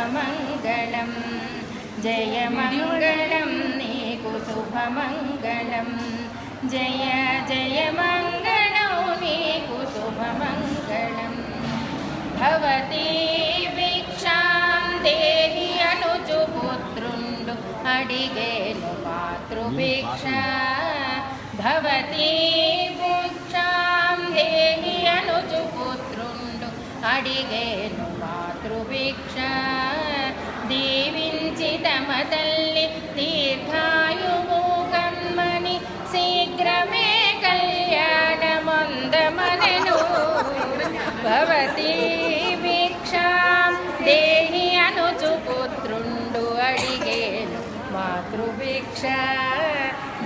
శుభమంగళం జయ మంగళం నీకు శుభమంగళం జయ జయ మంగళం నీకు శుభమంగళం భవతి భిక్షాం దేహి అనుచు పుత్రుండు అడిగేను మాతృభిక్ష భవతి భిక్షాం దేహి అనుచు పుత్రుండు అడిగేను మాతృభిక్ష దీవించి తమ తల్లి దీర్ఘాయువు కన్మని శీఘ్రమే కళ్యాణమందమనెను భవతి భిక్షాం దేహి అనుచు పుత్రుండు అడిగేను మాతృభిక్ష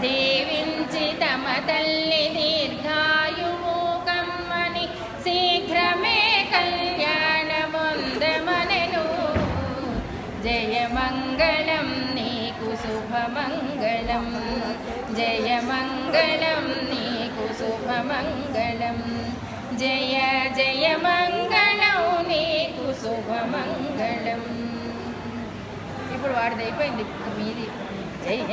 దీవించి తమ తల్లి దీర్ఘాయువు కమ్మని శీఘ్రమే కళ్యాణమందమనెను జయ మంగళం నీకు శుభమంగళం జయ మంగళం నీకు శుభమంగళం జయ జయ మంగళం నీకు శుభమంగళం. ఇప్పుడు వాడిది అయిపోయింది మీది జయ